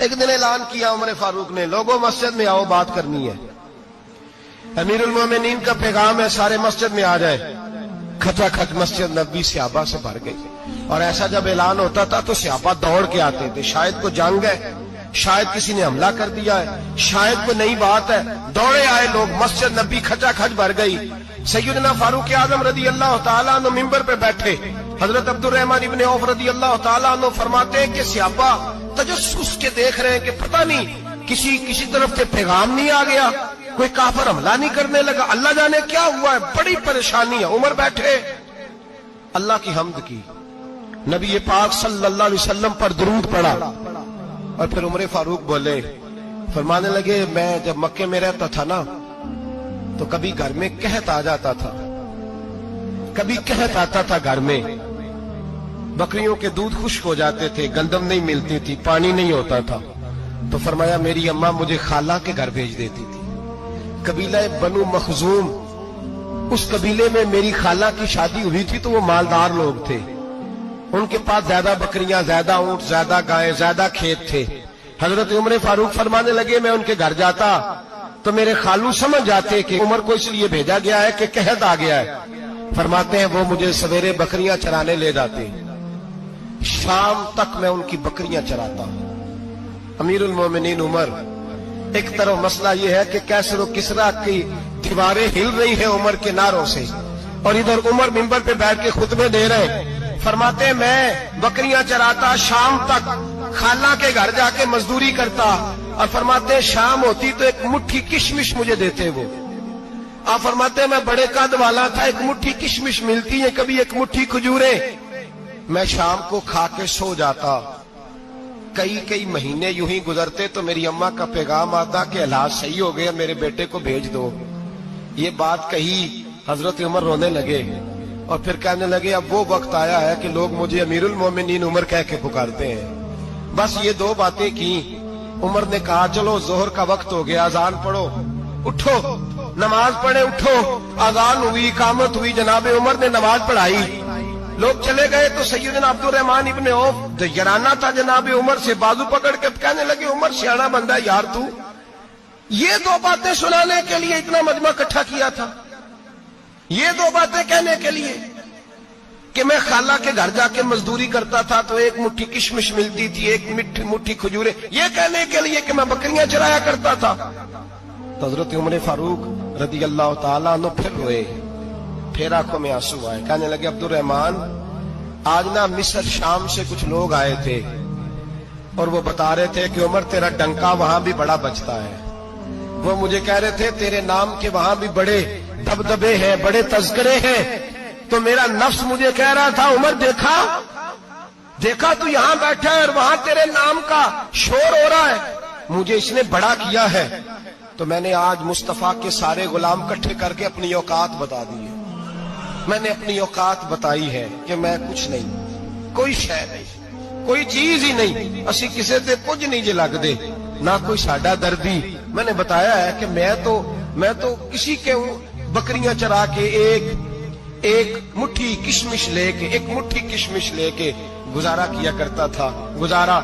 ایک دن اعلان کیا عمر فاروق نے، لوگوں مسجد میں آؤ، بات کرنی ہے۔ امیر المومنین کا پیغام ہے، سارے مسجد میں آ جائے۔ کھچا کھچ مسجد نبی صحابہ سے بھر گئی، اور ایسا جب اعلان ہوتا تھا تو صحابہ دوڑ کے آتے تھے، شاید کو جنگ ہے، شاید کسی نے حملہ کر دیا ہے، شاید کوئی نئی بات ہے، دوڑے آئے لوگ، مسجد نبی کھچا کھچ بھر گئی۔ سیدنا فاروق اعظم رضی اللہ تعالیٰ عنہ ممبر پہ بیٹھے، حضرت عبد الرحمن ابن عوف رضی اللہ تعالیٰ عنہ فرماتے ہیں کہ صحابہ تجسس کے دیکھ رہے ہیں کہ پتہ نہیں کسی طرف سے پیغام نہیں آ گیا، کوئی کافر حملہ نہیں کرنے لگا، اللہ جانے کیا ہوا ہے، بڑی پریشانی ہے۔ عمر بیٹھے، اللہ کی حمد کی، نبی پاک صلی اللہ علیہ وسلم پر درود پڑھا، اور پھر عمر فاروق بولے، فرمانے لگے میں جب مکے میں رہتا تھا نا تو کبھی گھر میں قحط آ جاتا تھا، کبھی قحط آتا تھا گھر میں، بکریوں کے دودھ خشک ہو جاتے تھے، گندم نہیں ملتی تھی، پانی نہیں ہوتا تھا، تو فرمایا میری اماں مجھے خالہ کے گھر بھیج دیتی تھی۔ قبیلہ بنو مخزوم، اس قبیلے میں میری خالہ کی شادی ہوئی تھی تو وہ مالدار لوگ تھے، ان کے پاس زیادہ بکریاں، زیادہ اونٹ، زیادہ گائیں، زیادہ کھیت تھے۔ حضرت عمر فاروق فرمانے لگے میں ان کے گھر جاتا تو میرے خالو سمجھ جاتے کہ عمر کو اس لیے بھیجا گیا ہے کہ قحط آ گیا ہے، فرماتے ہیں وہ مجھے سویرے بکریاں چرانے لے جاتے، شام تک میں ان کی بکریاں چراتا ہوں۔ امیر المومنین عمر، ایک طرف مسئلہ یہ ہے کہ کیسر و کسرا کی دیواریں ہل رہی ہیں عمر کے نعروں سے، اور ادھر عمر منبر پہ بیٹھ کے خطبے دے رہے، فرماتے ہیں میں بکریاں چراتا، شام تک خالہ کے گھر جا کے مزدوری کرتا، اور فرماتے ہیں شام ہوتی تو ایک مٹھی کشمش مجھے دیتے وہ۔ آپ فرماتے ہیں میں بڑے قد والا تھا، ایک مٹھی کشمش ملتی ہے، کبھی ایک مٹھی کھجوریں، میں شام کو کھا کے سو جاتا۔ کئی مہینے یوں ہی گزرتے تو میری اماں کا پیغام آتا کہ علاج صحیح ہو گیا، میرے بیٹے کو بھیج دو۔ یہ بات کہی، حضرت عمر رونے لگے، اور پھر کہنے لگے اب وہ وقت آیا ہے کہ لوگ مجھے امیر المومنین عمر کہہ کے پکارتے ہیں۔ بس یہ دو باتیں کی، عمر نے کہا چلو ظہر کا وقت ہو گیا، اذان پڑھو، اٹھو نماز پڑھے، اٹھو۔ اذان ہوئی، اقامت ہوئی، جناب عمر نے نماز پڑھائی، لوگ چلے گئے تو سیدنا عبد الرحمن ابن عوف دجرانہ تھا جناب عمر سے، بازو پکڑ کے کہنے لگے عمر سیاڑا بندہ یار تو یہ دو باتیں سنانے کے لیے اتنا مجمع اکٹھا کیا تھا، یہ دو باتیں کہنے کے لیے کہ میں خالہ کے گھر جا کے مزدوری کرتا تھا تو ایک مٹھی کشمش ملتی تھی، ایک مٹھی کھجورے، یہ کہنے کے لیے کہ میں بکریاں چرایا کرتا تھا۔ تو حضرت عمر فاروق رضی اللہ تعالیٰ عنہ پھر روئے، پھر آنکھوں میں آنسو آئے، کہنے لگے عبد الرحمن آج نا مصر شام سے کچھ لوگ آئے تھے اور وہ بتا رہے تھے کہ عمر تیرا ڈنکا وہاں بھی بڑا بجتا ہے، وہ مجھے کہہ رہے تھے تیرے نام کے وہاں بھی بڑے دبدبے ہیں، بڑے تذکرے ہیں، تو میرا نفس مجھے کہہ رہا تھا عمر دیکھا تو یہاں بیٹھا ہے اور وہاں تیرے نام کا شور ہو رہا ہے، مجھے اس نے بڑا کیا ہے، تو میں نے آج مصطفیٰ کے سارے غلام اکٹھے کر کے اپنی اوقات بتا دی ہے، میں نے اپنی اوقات بتائی ہے کہ میں کچھ نہیں، کوئی شے نہیں، کوئی چیز ہی نہیں، اسی کسے تے کچھ نہیں جے لگ دے، نہ کوئی ساڈا دردی۔ میں نے بتایا ہے کہ میں تو کسی کے بکریاں چرا کے ایک مٹھی کشمش لے کے گزارا کیا کرتا تھا، گزارا